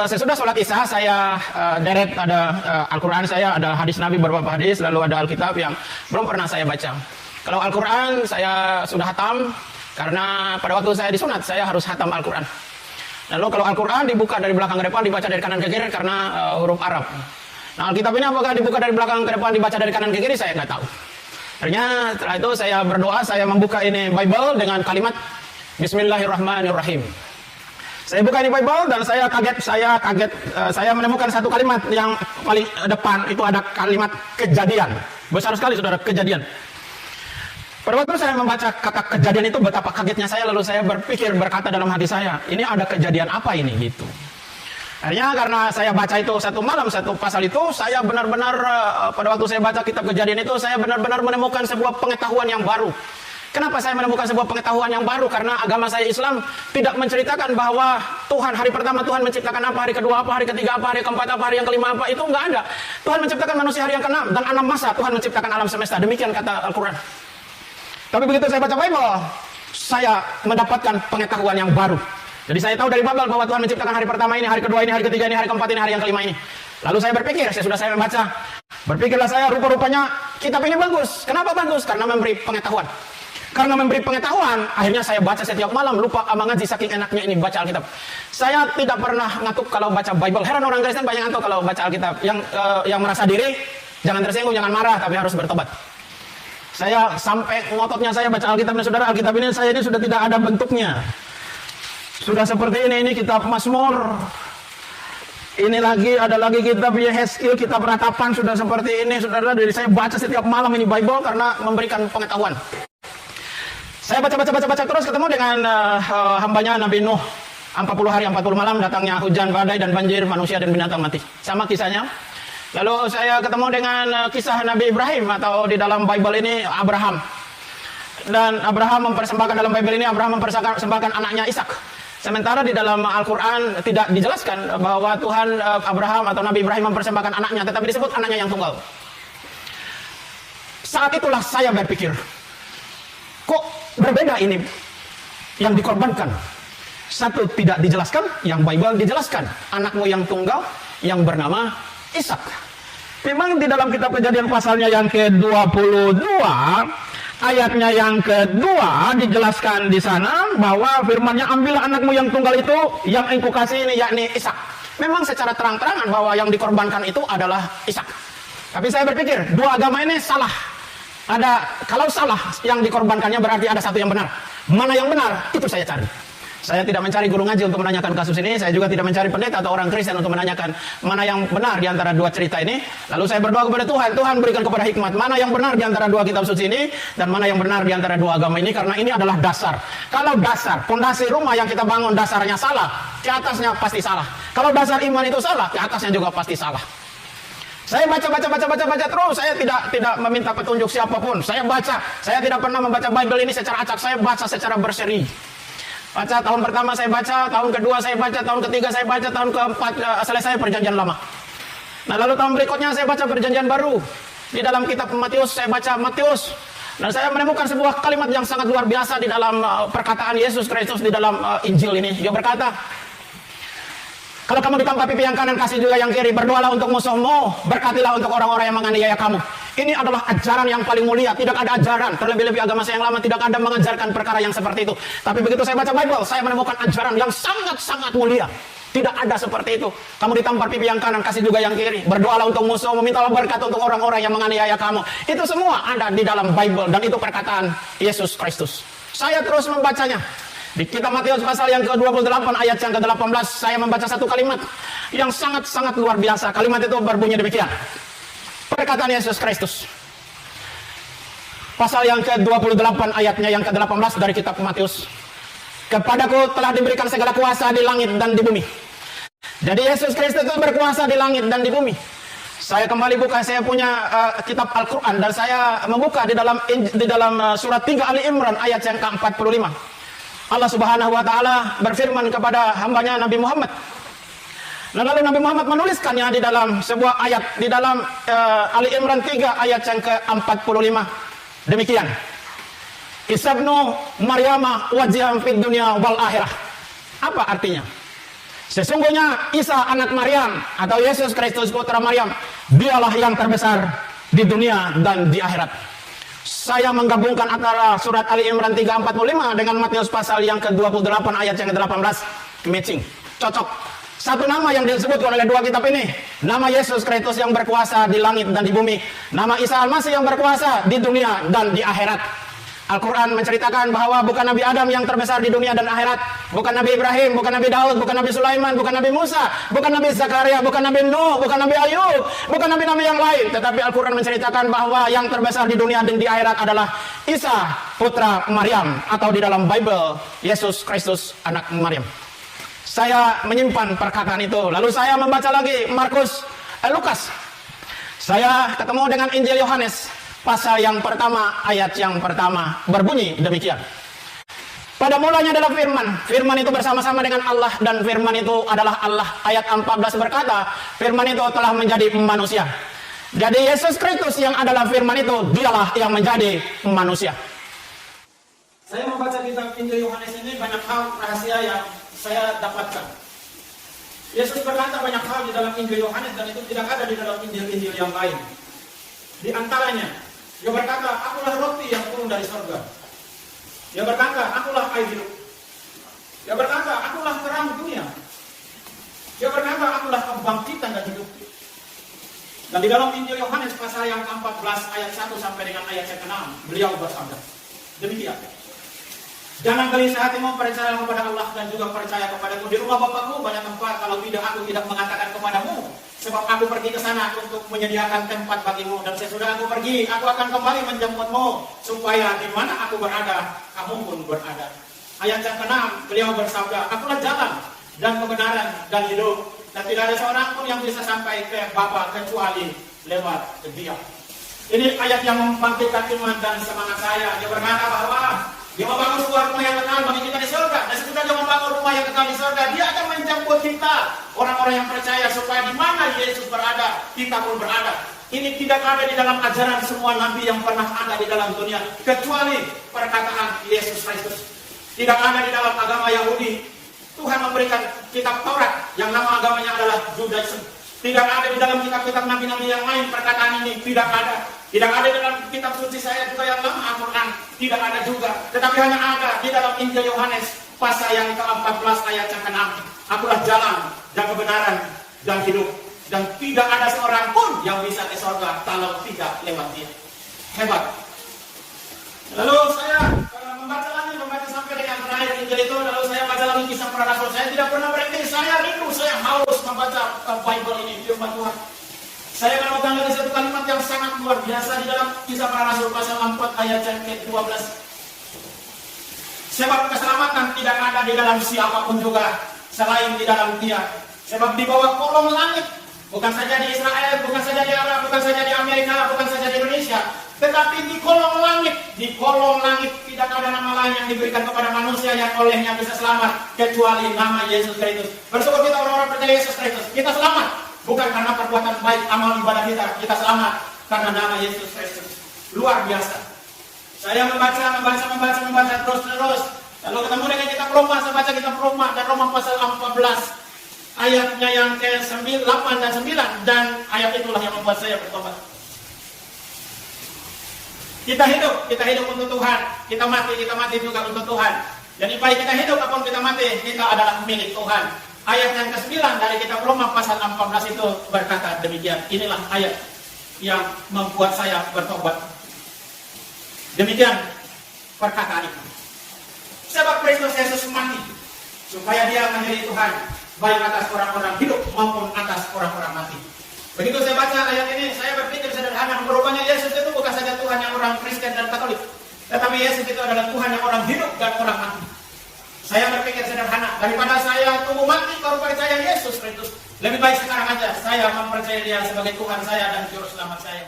Sesudah sholat isya saya deret ada Al-Quran saya, ada hadis Nabi beberapa hadis, lalu ada Alkitab yang belum pernah saya baca. Kalau Al-Quran saya sudah hatam, karena pada waktu saya disunat saya harus hatam Al-Quran. Lalu kalau Al-Quran dibuka dari belakang ke depan, dibaca dari kanan ke kiri karena huruf Arab. Nah Alkitab ini apakah dibuka dari belakang ke depan, dibaca dari kanan ke kiri, saya nggak tahu. Akhirnya setelah itu saya berdoa, saya membuka ini Bible dengan kalimat Bismillahirrahmanirrahim. Saya buka ini Bible dan saya kaget, saya menemukan satu kalimat yang paling depan, itu ada kalimat kejadian. Besar sekali saudara, kejadian. Pada waktu saya membaca kata kejadian itu, betapa kagetnya saya, lalu saya berpikir, berkata dalam hati saya, ini ada kejadian apa ini gitu. Akhirnya karena saya baca itu satu malam, satu pasal itu, saya benar-benar pada waktu saya baca kitab kejadian itu, saya benar-benar menemukan sebuah pengetahuan yang baru. Kenapa saya menemukan sebuah pengetahuan yang baru? Karena agama saya Islam tidak menceritakan bahwa Tuhan hari pertama Tuhan menciptakan apa, hari kedua apa, hari ketiga apa, hari keempat apa, hari yang kelima apa, itu enggak ada. Tuhan menciptakan manusia hari yang keenam, dan 6 masa Tuhan menciptakan alam semesta. Demikian kata Al-Quran. Tapi begitu saya baca Bible, saya mendapatkan pengetahuan yang baru. Jadi saya tahu dari Bible bahwa Tuhan menciptakan hari pertama ini, hari kedua ini, hari ketiga ini, hari keempat ini, hari yang kelima ini. Lalu saya berpikir, sesudah saya membaca, berpikirlah saya, rupa-rupanya kitab ini bagus. Kenapa bagus? Karena memberi pengetahuan. Karena memberi pengetahuan, akhirnya saya baca setiap malam, lupa mengaji saking enaknya ini baca Alkitab. Saya tidak pernah ngantuk kalau baca Bible. Heran orang Kristen banyak ngantuk kalau baca Alkitab. Yang merasa diri, jangan tersinggung, jangan marah, tapi harus bertobat. Saya sampai ngototnya saya baca Alkitabnya, saudara. Alkitab ini saya ini sudah tidak ada bentuknya. Sudah seperti ini kitab Mazmur. Ini lagi, ada lagi kitab Yehezkiel, kitab Ratapan, sudah seperti ini, saudara. Jadi saya baca setiap malam ini Bible karena memberikan pengetahuan. Saya baca terus, ketemu dengan hambanya Nabi Nuh. 40 hari 40 malam datangnya hujan, badai, dan banjir, manusia dan binatang mati. Sama kisahnya. Lalu saya ketemu dengan kisah Nabi Ibrahim, atau di dalam Bible ini Abraham. Dan Abraham mempersembahkan, dalam Bible ini Abraham mempersembahkan anaknya Ishak. Sementara di dalam Al-Quran tidak dijelaskan bahwa Tuhan Abraham atau Nabi Ibrahim mempersembahkan anaknya, tetapi disebut anaknya yang tunggal. Saat itulah saya berpikir, kok berbeda ini yang dikorbankan? Satu tidak dijelaskan, yang Bible dijelaskan. Anakmu yang tunggal yang bernama Ishak. Memang di dalam kitab Kejadian pasalnya yang ke-22, ayatnya yang kedua dijelaskan di sana bahwa firman-Nya, ambillah anakmu yang tunggal itu yang engkau kasih ini, yakni Ishak. Memang secara terang-terangan bahwa yang dikorbankan itu adalah Ishak. Tapi saya berpikir, dua agama ini salah. Kalau salah yang dikorbankannya, berarti ada satu yang benar. Mana yang benar? Itu saya cari. Saya tidak mencari guru ngaji untuk menanyakan kasus ini. Saya juga tidak mencari pendeta atau orang Kristen untuk menanyakan mana yang benar di antara dua cerita ini. Lalu saya berdoa kepada Tuhan. Tuhan berikan kepada hikmat mana yang benar di antara dua kitab suci ini, dan mana yang benar di antara dua agama ini. Karena ini adalah dasar. Kalau dasar, fondasi rumah yang kita bangun dasarnya salah, ke atasnya pasti salah. Kalau dasar iman itu salah, ke atasnya juga pasti salah. Saya baca terus. Saya tidak meminta petunjuk siapapun. Saya baca. Saya tidak pernah membaca Bible ini secara acak. Saya baca secara berseri. Baca tahun pertama saya baca, tahun kedua saya baca, tahun ketiga saya baca, tahun keempat selesai perjanjian lama. Nah lalu tahun berikutnya saya baca perjanjian baru. Di dalam kitab Matius saya baca Matius. Dan saya menemukan sebuah kalimat yang sangat luar biasa di dalam perkataan Yesus Kristus di dalam Injil ini. Dia berkata, kalau kamu ditampar pipi yang kanan, kasih juga yang kiri. Berdoalah untuk musuhmu, berkatilah untuk orang-orang yang menganiaya kamu. Ini adalah ajaran yang paling mulia. Tidak ada ajaran, terlebih-lebih agama saya yang lama tidak ada mengajarkan perkara yang seperti itu. Tapi begitu saya baca Bible, saya menemukan ajaran yang sangat-sangat mulia. Tidak ada seperti itu. Kamu ditampar pipi yang kanan, kasih juga yang kiri. Berdoalah untuk musuhmu, mintalah berkat untuk orang-orang yang menganiaya kamu. Itu semua ada di dalam Bible, dan itu perkataan Yesus Kristus. Saya terus membacanya. Di kitab Matius pasal yang ke-28 ayat yang ke-18, saya membaca satu kalimat yang sangat-sangat luar biasa. Kalimat itu berbunyi demikian. Perkataan Yesus Kristus. Pasal yang ke-28 ayatnya yang ke-18 dari kitab Matius. Kepadaku telah diberikan segala kuasa di langit dan di bumi. Jadi Yesus Kristus itu berkuasa di langit dan di bumi. Saya kembali buka, saya punya kitab Al-Quran, dan saya membuka di dalam surat 3 Ali Imran ayat yang ke-45. Allah Subhanahu wa Ta'ala berfirman kepada hambanya Nabi Muhammad. Nah, lalu Nabi Muhammad menuliskannya di dalam sebuah ayat di dalam Ali Imran 3 ayat yang ke-45. Demikian. Isa ibnu Maryama wajhan fid dunya wal akhirah. Apa artinya? Sesungguhnya Isa anak Maryam atau Yesus Kristus putra Maryam, dialah yang terbesar di dunia dan di akhirat. Saya menggabungkan antara surat Ali Imran 3:45 dengan Matius pasal yang ke-28 ayat yang ke-18. Matching, cocok. Satu nama yang disebutkan oleh dua kitab ini, nama Yesus Kristus yang berkuasa di langit dan di bumi, nama Isa Al-Masih yang berkuasa di dunia dan di akhirat. Al-Quran menceritakan bahwa bukan Nabi Adam yang terbesar di dunia dan akhirat, bukan Nabi Ibrahim, bukan Nabi Daud, bukan Nabi Sulaiman, bukan Nabi Musa, bukan Nabi Zakaria, bukan Nabi Nuh, bukan Nabi Ayub, bukan Nabi-Nabi yang lain. Tetapi Al-Quran menceritakan bahwa yang terbesar di dunia dan di akhirat adalah Isa putra Maryam, atau di dalam Bible Yesus Kristus anak Maryam. Saya menyimpan perkataan itu, lalu saya membaca lagi Lukas. Saya ketemu dengan Injil Yohanes pasal yang pertama, ayat yang pertama, berbunyi demikian. Pada mulanya adalah firman. Firman itu bersama-sama dengan Allah, dan firman itu adalah Allah. Ayat 14 berkata, firman itu telah menjadi manusia. Jadi Yesus Kristus yang adalah firman itu, dialah yang menjadi manusia. Saya membaca kitab Injil Yohanes ini, banyak hal rahasia yang saya dapatkan. Yesus berkata banyak hal di dalam Injil Yohanes, dan itu tidak ada di dalam Injil-Injil yang lain. Di antaranya, dia berkata, akulah roti yang turun dari surga. Dia berkata, akulah air hidup. Dia berkata, akulah terang dunia. Dia berkata, akulah kebangkitan dan hidup. Dan di dalam Injil Yohanes pasal yang ke-14 ayat 1 sampai dengan ayat yang ke-6, beliau bersabda demikian. Jangan gelisah hatimu, percaya kepada Allah dan juga percaya kepadaku. Di rumah Bapakku banyak tempat, kalau tidak aku tidak mengatakan kepadamu. Sebab aku pergi ke sana untuk menyediakan tempat bagimu, dan sesudah aku pergi, aku akan kembali menjemputmu, supaya di mana aku berada, kamu pun berada. Ayat yang ke-6, beliau bersabda, akulah jalan dan kebenaran dan hidup, dan tidak ada seorang pun yang bisa sampai ke Bapa kecuali lewat Dia. Ini ayat yang membangkitkan iman dan semangat saya. Dia berkata bahwa Dia membangun sebuah rumah yang kekal bagi kita di surga. Dan sesudah Dia membangun rumah yang kekal di surga, Dia akan menjemput kita, orang-orang yang percaya, supaya di mana Yesus berada, kita pun berada. Ini tidak ada di dalam ajaran semua nabi yang pernah ada di dalam dunia, kecuali perkataan Yesus Kristus. Tidak ada di dalam agama Yahudi. Tuhan memberikan kitab Taurat yang nama agamanya adalah Judaism. Tidak ada di dalam kitab-kitab nabi-nabi yang lain perkataan ini, tidak ada. Tidak ada dalam kitab suci saya juga yang lama, Al-Quran. Tidak ada juga. Tetapi hanya ada di dalam Injil Yohanes pasal yang ke-14 ayat yang ke-6. Akulah jalan dan kebenaran dan hidup. Dan tidak ada seorang pun yang bisa ke surga kalau tidak lewat Dia. Hebat. Lalu saya membaca sampai dengan terakhir Injil itu. Lalu saya baca lagi kisah para rasul. Saya tidak pernah berhenti. Saya rindu, saya haus membaca Bible ini, firman Tuhan. Saya menemukan lagi satu kalimat yang sangat luar biasa di dalam kisah para rasul pasal 4 ayat yang ke-12. Sebab keselamatan tidak ada di dalam siapapun juga selain di dalam Dia. Sebab di bawah kolong langit, bukan saja di Israel, bukan saja di Arab, bukan saja di Amerika, bukan saja di Indonesia, tetapi di kolong langit tidak ada nama lain yang diberikan kepada manusia yang olehnya bisa selamat kecuali nama Yesus Kristus. Bersyukur kita orang-orang percaya Yesus Kristus. Kita selamat bukan karena perbuatan baik amal ibadah kita selamat karena nama Yesus Kristus. Luar biasa. Saya membaca terus. Lalu ketemu dengan kitab Roma, saya baca kitab Roma dan Roma pasal 14 ayatnya yang ke-8 dan 9, dan ayat itulah yang membuat saya bertobat. Kita hidup untuk Tuhan. Kita mati juga untuk Tuhan. Jadi baik kita hidup ataupun kita mati, kita adalah milik Tuhan. Ayat yang ke-9 dari kitab Roma pasal 14 itu berkata demikian. Inilah ayat yang membuat saya bertobat. Demikian perkataan itu. Sebab Kristus Yesus mati supaya Dia menjadi Tuhan baik atas orang-orang hidup maupun atas orang-orang mati. Begitu saya baca ayat ini, saya berpikir sederhana, rupanya Yesus itu bukan saja Tuhan yang orang Kristen dan Katolik, tetapi Yesus itu adalah Tuhan yang orang hidup dan orang mati. Saya berpikir sederhana, daripada saya tunggu mati baru percaya Yesus Kristus, lebih baik sekarang aja saya mempercayai Dia sebagai Tuhan saya dan Juru Selamat saya.